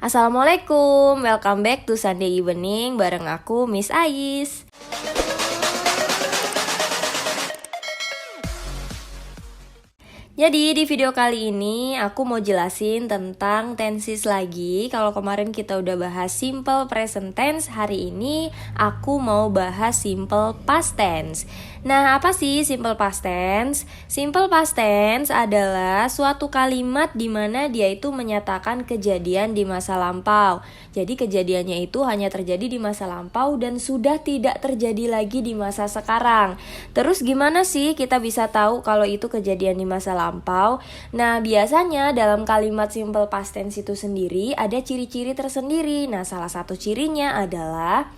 Assalamualaikum, welcome back to Sunday Evening bareng aku Miss Ais. Jadi di video kali ini aku mau jelasin tentang tenses lagi. Kalau kemarin kita udah bahas simple present tense, hari ini aku mau bahas simple past tense. Nah, apa sih simple past tense? Simple past tense adalah suatu kalimat di mana dia itu menyatakan kejadian di masa lampau. Jadi kejadiannya itu hanya terjadi di masa lampau dan sudah tidak terjadi lagi di masa sekarang. Terus gimana sih kita bisa tahu kalau itu kejadian di masa lampau? Nah, biasanya dalam kalimat simple past tense itu sendiri ada ciri-ciri tersendiri. Nah, salah satu cirinya adalah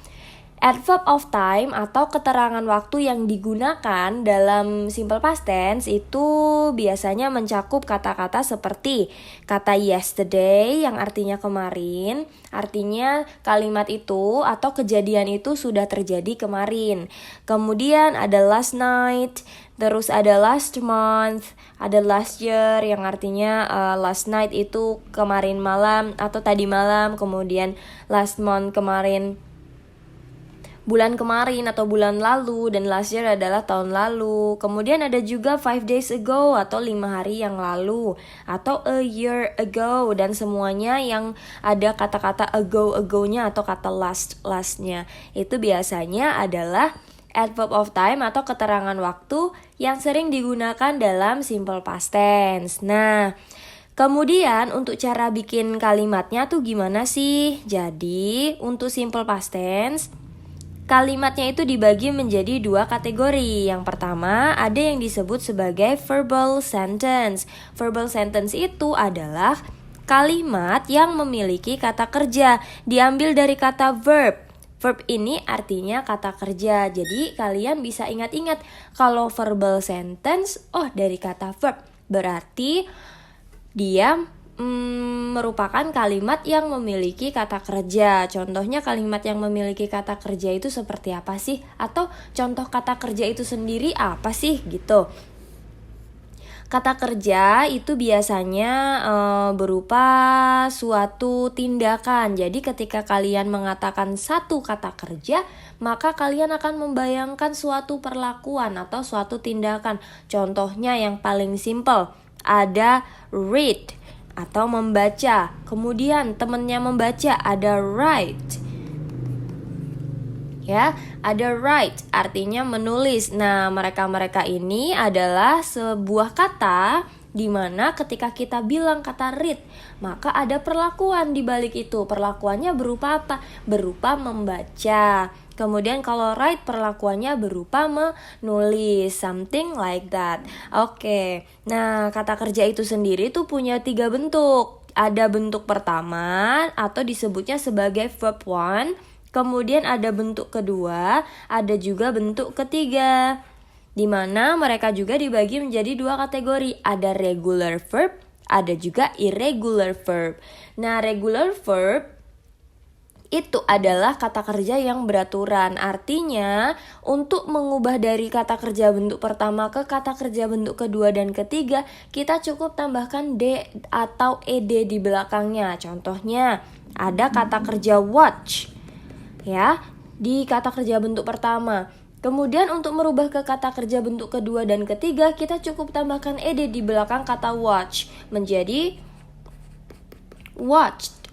adverb of time atau keterangan waktu yang digunakan dalam simple past tense itu biasanya mencakup kata-kata seperti kata yesterday yang artinya kemarin, artinya kalimat itu atau kejadian itu sudah terjadi kemarin. Kemudian ada last night, terus ada last month, ada last year yang artinya last night itu kemarin malam atau tadi malam, kemudian last month kemarin bulan kemarin atau bulan lalu, dan last year adalah tahun lalu. Kemudian ada juga 5 days ago atau 5 hari yang lalu, atau a year ago, dan semuanya yang ada kata-kata ago-nya atau kata lastnya itu biasanya adalah adverb of time atau keterangan waktu yang sering digunakan dalam simple past tense. Nah, kemudian untuk cara bikin kalimatnya tuh gimana sih? Jadi untuk simple past tense kalimatnya itu dibagi menjadi dua kategori. Yang pertama ada yang disebut sebagai verbal sentence. Verbal sentence itu adalah kalimat yang memiliki kata kerja, diambil dari kata verb. Verb ini artinya kata kerja. Jadi kalian bisa ingat-ingat kalau verbal sentence, dari kata verb. Berarti dia merupakan kalimat yang memiliki kata kerja. Contohnya kalimat yang memiliki kata kerja itu seperti apa sih? Atau contoh kata kerja itu sendiri apa sih gitu. Kata kerja itu biasanya berupa suatu tindakan. Jadi ketika kalian mengatakan satu kata kerja, maka kalian akan membayangkan suatu perlakuan atau suatu tindakan. Contohnya yang paling simple, ada read atau membaca. Kemudian temennya membaca, ada write. Ya, ada write artinya menulis. Nah, mereka-mereka ini adalah sebuah kata di mana ketika kita bilang kata read, maka ada perlakuan di balik itu. Perlakuannya berupa apa? Berupa membaca. Kemudian kalau write perlakuannya berupa menulis, something like that. Oke. Nah, kata kerja itu sendiri tuh punya 3 bentuk. Ada bentuk pertama atau disebutnya sebagai verb 1. Kemudian ada bentuk kedua, ada juga bentuk ketiga, di mana mereka juga dibagi menjadi 2 kategori. Ada regular verb, ada juga irregular verb. Nah, regular verb itu adalah kata kerja yang beraturan. Artinya, untuk mengubah dari kata kerja bentuk pertama ke kata kerja bentuk kedua dan ketiga, kita cukup tambahkan D atau ED di belakangnya. Contohnya, ada kata kerja watch ya di kata kerja bentuk pertama. Kemudian untuk merubah ke kata kerja bentuk kedua dan ketiga, kita cukup tambahkan ed di belakang kata watch menjadi watched.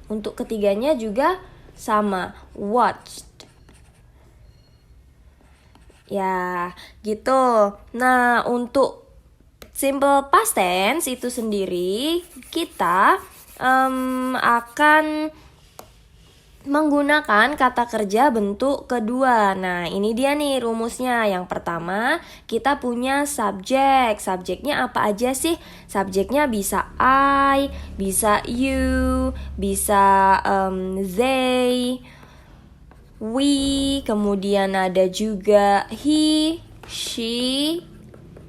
Untuk ketiganya juga sama, watched. Ya, gitu. Nah, untuk simple past tense itu sendiri kita akan menggunakan kata kerja bentuk kedua. Nah, ini dia nih rumusnya. Yang pertama, kita punya subjek. Subjeknya apa aja sih? Subjeknya bisa I, bisa you, bisa they, we, kemudian ada juga he, she,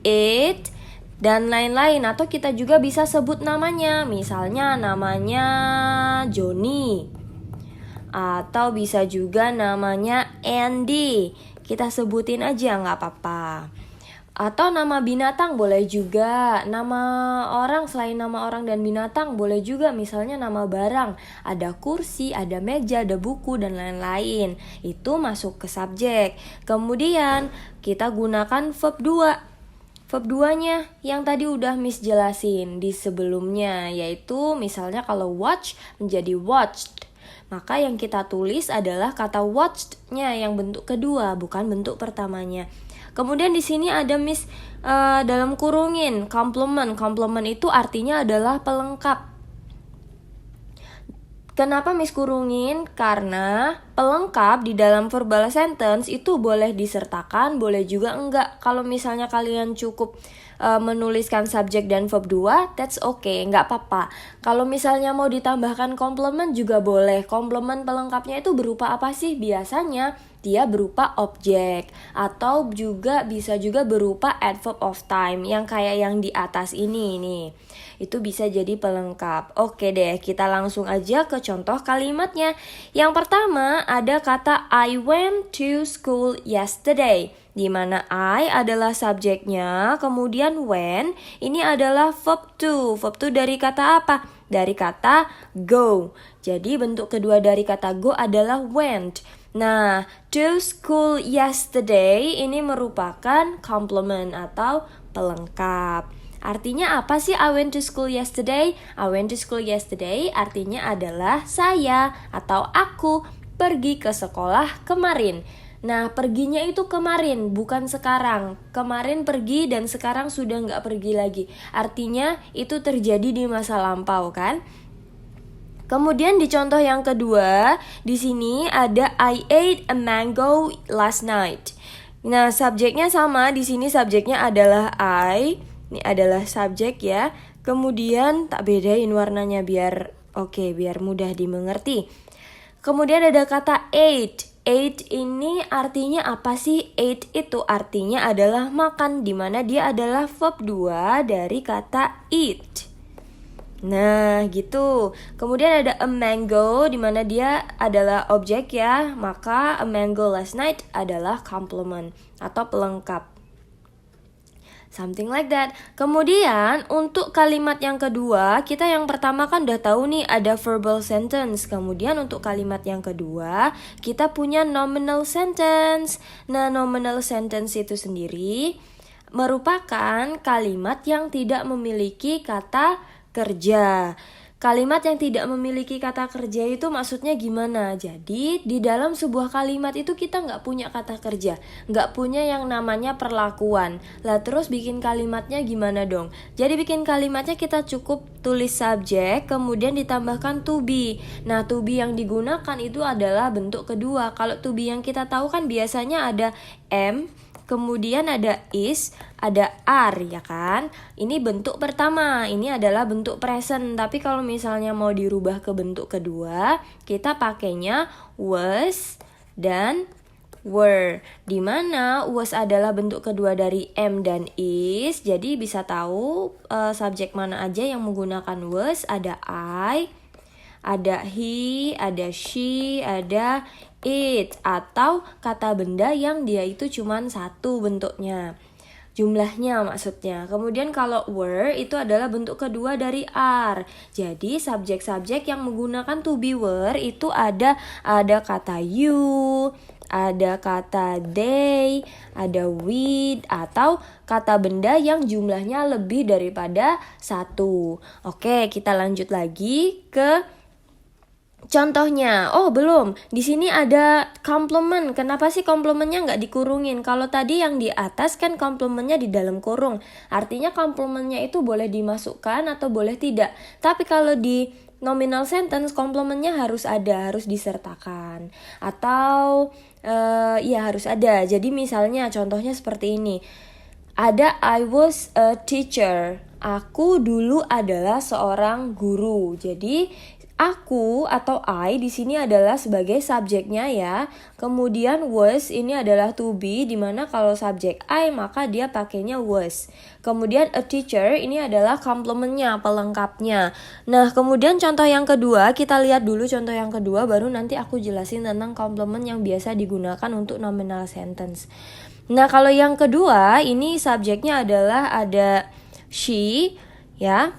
it, dan lain-lain. Atau kita juga bisa sebut namanya. Misalnya namanya Johnny, atau bisa juga namanya Andy. Kita sebutin aja, nggak apa-apa. Atau nama binatang boleh juga, nama orang selain nama orang dan binatang boleh juga, misalnya nama barang, ada kursi, ada meja, ada buku, dan lain-lain. Itu masuk ke subjek. Kemudian kita gunakan verb 2. Verb 2-nya yang tadi udah Miss jelasin di sebelumnya, yaitu misalnya kalau watch menjadi watched. Maka yang kita tulis adalah kata watched-nya yang bentuk kedua, bukan bentuk pertamanya. Kemudian di sini ada Miss dalam kurungin complement. Complement itu artinya adalah pelengkap. Kenapa Miss kurungin? Karena pelengkap di dalam verbal sentence itu boleh disertakan, boleh juga enggak. Kalau misalnya kalian cukup menuliskan subjek dan verb 2, that's okay, enggak apa-apa. Kalau misalnya mau ditambahkan complement juga boleh. Complement pelengkapnya itu berupa apa sih? Biasanya dia berupa objek atau juga bisa juga berupa adverb of time yang kayak yang di atas ini nih. Itu bisa jadi pelengkap. Oke deh, kita langsung aja ke contoh kalimatnya. Yang pertama ada kata I went to school yesterday, di mana I adalah subjeknya, kemudian when ini adalah verb to. Verb to dari kata apa? Dari kata go. Jadi bentuk kedua dari kata go adalah went. Nah, to school yesterday ini merupakan complement atau pelengkap. Artinya apa sih I went to school yesterday? I went to school yesterday artinya adalah saya atau aku pergi ke sekolah kemarin. Nah, perginya itu kemarin, bukan sekarang. Kemarin pergi dan sekarang sudah nggak pergi lagi. Artinya itu terjadi di masa lampau kan? Kemudian di contoh yang kedua, di sini ada I ate a mango last night. Nah, subjeknya sama, di sini subjeknya adalah I. Ini adalah subjek ya. Kemudian tak bedain warnanya biar mudah dimengerti. Kemudian ada kata ate. Ate ini artinya apa sih? Ate itu artinya adalah makan, di mana dia adalah verb 2 dari kata eat. Nah, gitu. Kemudian ada a mango, di mana dia adalah objek ya. Maka a mango last night adalah complement atau pelengkap. Something like that. Kemudian untuk kalimat yang kedua, kita yang pertama kan udah tahu nih ada verbal sentence. Kemudian untuk kalimat yang kedua, kita punya nominal sentence. Nah, nominal sentence itu sendiri merupakan kalimat yang tidak memiliki kata kerja. Kalimat yang tidak memiliki kata kerja itu maksudnya gimana? Jadi di dalam sebuah kalimat itu kita nggak punya kata kerja, nggak punya yang namanya perlakuan. Lah terus bikin kalimatnya gimana dong? Jadi bikin kalimatnya kita cukup tulis subjek, kemudian ditambahkan to be. Nah, to be yang digunakan itu adalah bentuk kedua. Kalau to be yang kita tahu kan biasanya ada am, kemudian ada is, ada are ya kan. Ini bentuk pertama, ini adalah bentuk present. Tapi kalau misalnya mau dirubah ke bentuk kedua, kita pakainya was dan were, dimana was adalah bentuk kedua dari am dan is. Jadi bisa tahu subjek mana aja yang menggunakan was. Ada I, ada he, ada she, ada it, atau kata benda yang dia itu cuma satu bentuknya, jumlahnya maksudnya. Kemudian kalau were itu adalah bentuk kedua dari are. Jadi subjek-subjek yang menggunakan to be were itu ada kata you, ada kata they, ada with, atau kata benda yang jumlahnya lebih daripada satu. Oke, kita lanjut lagi ke contohnya. Oh belum, di sini ada complement. Kenapa sih complementnya nggak dikurungin? Kalau tadi yang di atas kan complementnya di dalam kurung, artinya complementnya itu boleh dimasukkan atau boleh tidak. Tapi kalau di nominal sentence complementnya harus ada, harus disertakan, atau harus ada. Jadi misalnya contohnya seperti ini. Ada I was a teacher. Aku dulu adalah seorang guru. Jadi aku atau I di sini adalah sebagai subjeknya ya. Kemudian was ini adalah to be, dimana kalau subjek I maka dia pakainya was. Kemudian a teacher ini adalah complementnya, pelengkapnya. Nah, kemudian contoh yang kedua, kita lihat dulu contoh yang kedua, baru nanti aku jelasin tentang complement yang biasa digunakan untuk nominal sentence. Nah, kalau yang kedua, ini subjeknya adalah ada she, ya.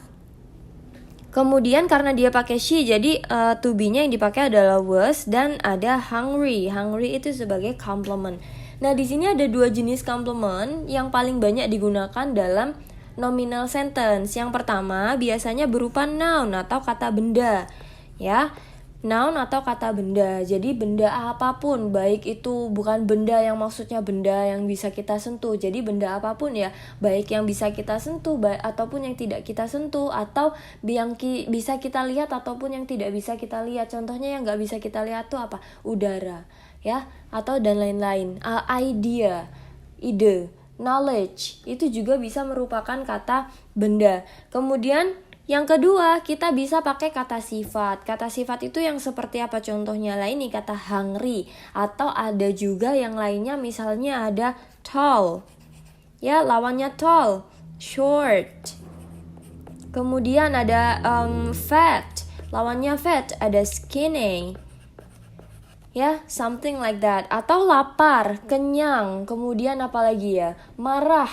Kemudian karena dia pakai she, jadi to be-nya yang dipakai adalah was, dan ada hungry. Hungry itu sebagai complement. Nah, di sini ada dua jenis complement yang paling banyak digunakan dalam nominal sentence. Yang pertama biasanya berupa noun atau kata benda, ya. Noun atau kata benda. Jadi benda apapun, baik itu bukan benda yang maksudnya benda yang bisa kita sentuh. Jadi benda apapun ya, baik yang bisa kita sentuh ataupun yang tidak kita sentuh, atau yang bisa kita lihat ataupun yang tidak bisa kita lihat. Contohnya yang nggak bisa kita lihat tuh apa? Udara, ya, atau dan lain-lain. Idea, ide, knowledge itu juga bisa merupakan kata benda. Kemudian yang kedua, kita bisa pakai kata sifat. Kata sifat itu yang seperti apa contohnya? Lah ini kata hungry, atau ada juga yang lainnya, misalnya ada tall. Ya, lawannya tall, short. Kemudian ada fat. Lawannya fat ada skinny. Ya, something like that. Atau lapar, kenyang. Kemudian apa lagi ya? Marah.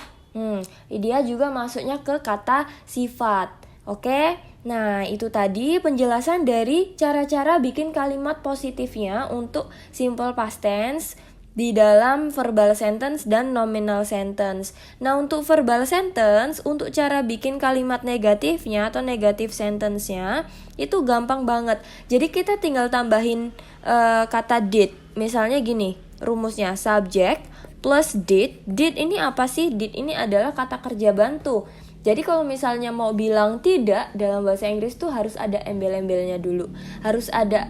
Dia juga masuknya ke kata sifat. Oke, nah itu tadi penjelasan dari cara-cara bikin kalimat positifnya untuk simple past tense di dalam verbal sentence dan nominal sentence. Nah, untuk verbal sentence, untuk cara bikin kalimat negatifnya atau negative sentence-nya itu gampang banget. Jadi kita tinggal tambahin kata did. Misalnya gini, rumusnya subject plus did. Did ini apa sih? Did ini adalah kata kerja bantu. Jadi kalau misalnya mau bilang tidak dalam bahasa Inggris tuh harus ada embel-embelnya dulu. Harus ada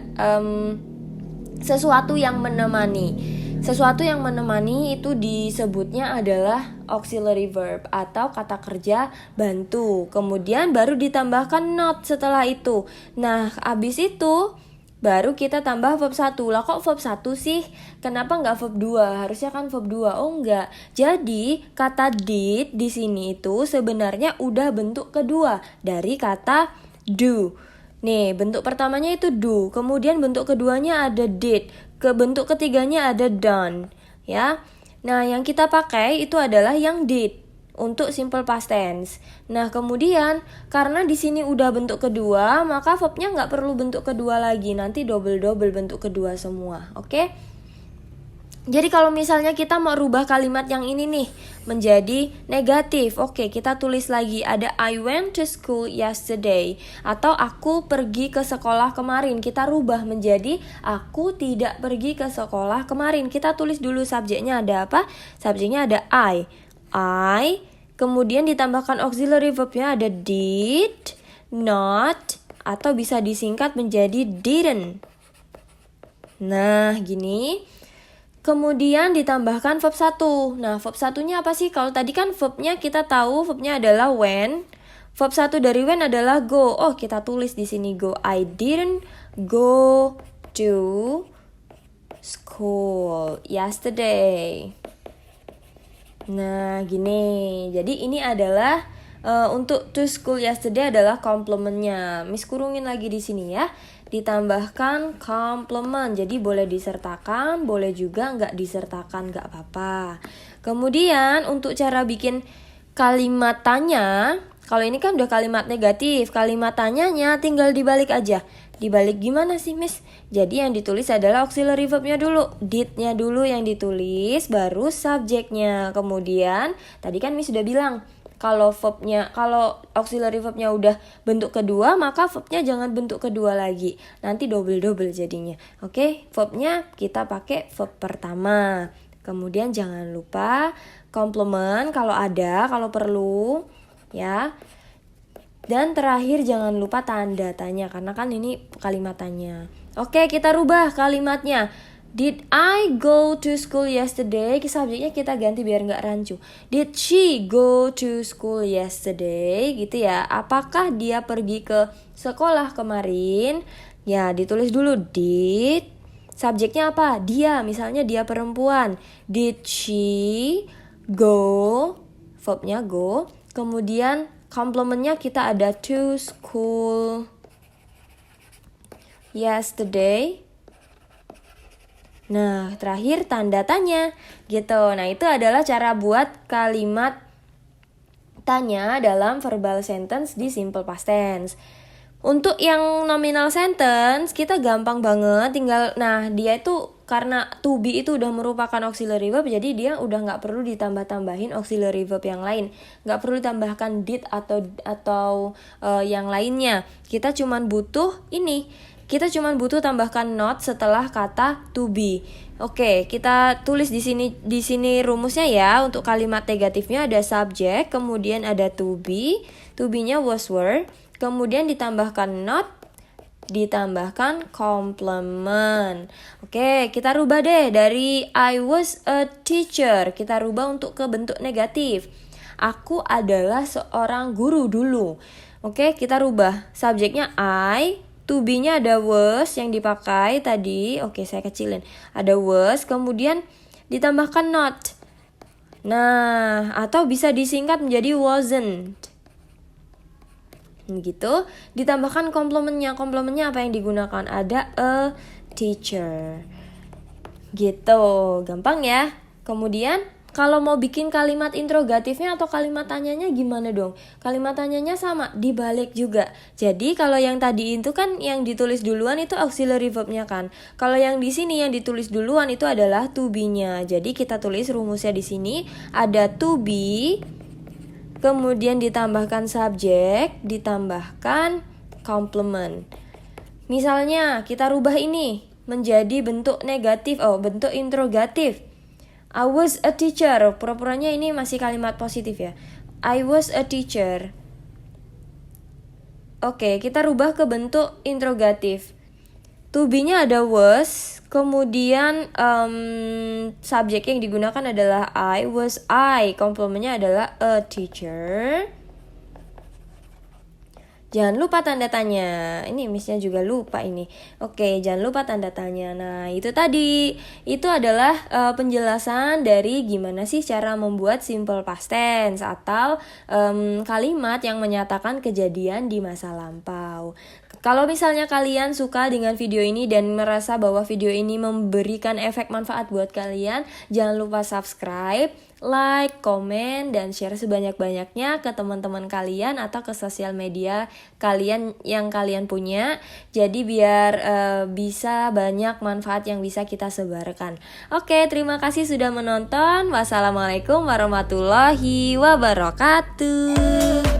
sesuatu yang menemani. Sesuatu yang menemani itu disebutnya adalah auxiliary verb atau kata kerja bantu. Kemudian baru ditambahkan not setelah itu. Nah, abis itu baru kita tambah verb 1. Lah kok verb 1 sih? Kenapa nggak verb 2? Harusnya kan verb 2. Oh enggak. Jadi kata did di sini itu sebenarnya udah bentuk kedua dari kata do. Nih, bentuk pertamanya itu do. Kemudian bentuk keduanya ada did. Bentuk ketiganya ada done. Ya. Nah, yang kita pakai itu adalah yang did untuk simple past tense. Nah, kemudian karena di sini udah bentuk kedua, maka verbnya nggak perlu bentuk kedua lagi. Nanti double bentuk kedua semua. Oke? Jadi kalau misalnya kita mau rubah kalimat yang ini nih menjadi negatif, oke, kita tulis lagi ada I went to school yesterday, atau aku pergi ke sekolah kemarin. Kita rubah menjadi aku tidak pergi ke sekolah kemarin. Kita tulis dulu subjeknya ada apa? Subjeknya ada I, kemudian ditambahkan auxiliary verbnya ada did, not, atau bisa disingkat menjadi didn't. Nah, gini. Kemudian ditambahkan verb 1. Nah, verb 1-nya apa sih? Kalau tadi kan verbnya kita tahu verbnya adalah when. Verb 1 dari when adalah go. Oh, kita tulis di sini go. I didn't go to school yesterday. Nah, gini. Jadi ini adalah untuk to school yesterday adalah komplementnya. Miss kurungin lagi di sini ya. Ditambahkan complement, jadi boleh disertakan, boleh juga nggak disertakan, nggak apa-apa. Kemudian untuk cara bikin kalimat tanya, kalau ini kan udah kalimat negatif, kalimat tanyanya tinggal dibalik aja. Dibalik gimana sih, Miss? Jadi yang ditulis adalah auxiliary verbnya dulu, did-nya dulu yang ditulis, baru subjeknya. Kemudian tadi kan Miss sudah bilang, kalau auxiliary verbnya udah bentuk kedua, maka verbnya jangan bentuk kedua lagi. Nanti double jadinya. Oke, verbnya kita pakai verb pertama. Kemudian jangan lupa complement kalau ada, kalau perlu, ya. Dan terakhir jangan lupa tanda tanya, karena kan ini kalimat tanya. Oke, kita rubah kalimatnya. Did I go to school yesterday? Subjeknya kita ganti biar nggak rancu. Did she go to school yesterday? Gitu ya. Apakah dia pergi ke sekolah kemarin? Ya, ditulis dulu did. Subjeknya apa? Dia. Misalnya dia perempuan. Did she go? Verbnya go. Kemudian complementnya kita ada to school yesterday. Nah, terakhir tanda tanya gitu. Nah, itu adalah cara buat kalimat tanya dalam verbal sentence di simple past tense. Untuk yang nominal sentence kita gampang banget, tinggal dia itu karena to be itu udah merupakan auxiliary verb, jadi dia udah nggak perlu ditambah-tambahin auxiliary verb yang lain, nggak perlu ditambahkan did atau yang lainnya. Kita cuman butuh tambahkan not setelah kata to be. Oke, kita tulis di sini rumusnya ya. Untuk kalimat negatifnya ada subject, kemudian ada to be-nya was were, kemudian ditambahkan not, ditambahkan complement. Oke, kita rubah deh dari I was a teacher. Kita rubah untuk ke bentuk negatif. Aku adalah seorang guru dulu. Oke, kita rubah. Subjeknya I, to be-nya ada was yang dipakai tadi. Oke, saya kecilin. Ada was, kemudian ditambahkan not. Nah, atau bisa disingkat menjadi wasn't. Gitu. Ditambahkan komplementnya apa yang digunakan? Ada a teacher. Gitu, gampang ya. Kemudian kalau mau bikin kalimat interrogatifnya atau kalimat tanyanya gimana dong? Kalimat tanyanya sama, dibalik juga. Jadi kalau yang tadi itu kan yang ditulis duluan itu auxiliary verbnya kan. Kalau yang di sini yang ditulis duluan itu adalah to be-nya. Jadi kita tulis rumusnya di sini ada to be, kemudian ditambahkan subjek, ditambahkan complement. Misalnya kita rubah ini menjadi bentuk negatif, bentuk interrogatif. I was a teacher, pura-puranya ini masih kalimat positif ya. I was a teacher. Oke, kita rubah ke bentuk interrogatif. To be-nya ada was, kemudian subjek yang digunakan adalah I, was I, komplementnya adalah a teacher. Jangan lupa tanda tanya. Ini miss-nya juga lupa ini. Oke, jangan lupa tanda tanya. Nah, itu tadi. Itu adalah penjelasan dari gimana sih cara membuat simple past tense atau kalimat yang menyatakan kejadian di masa lampau. Kalau misalnya kalian suka dengan video ini dan merasa bahwa video ini memberikan efek manfaat buat kalian, jangan lupa subscribe, like, komen, dan share sebanyak-banyaknya ke teman-teman kalian atau ke sosial media kalian yang kalian punya. Jadi biar bisa banyak manfaat yang bisa kita sebarkan. Oke, terima kasih sudah menonton. Wassalamualaikum warahmatullahi wabarakatuh.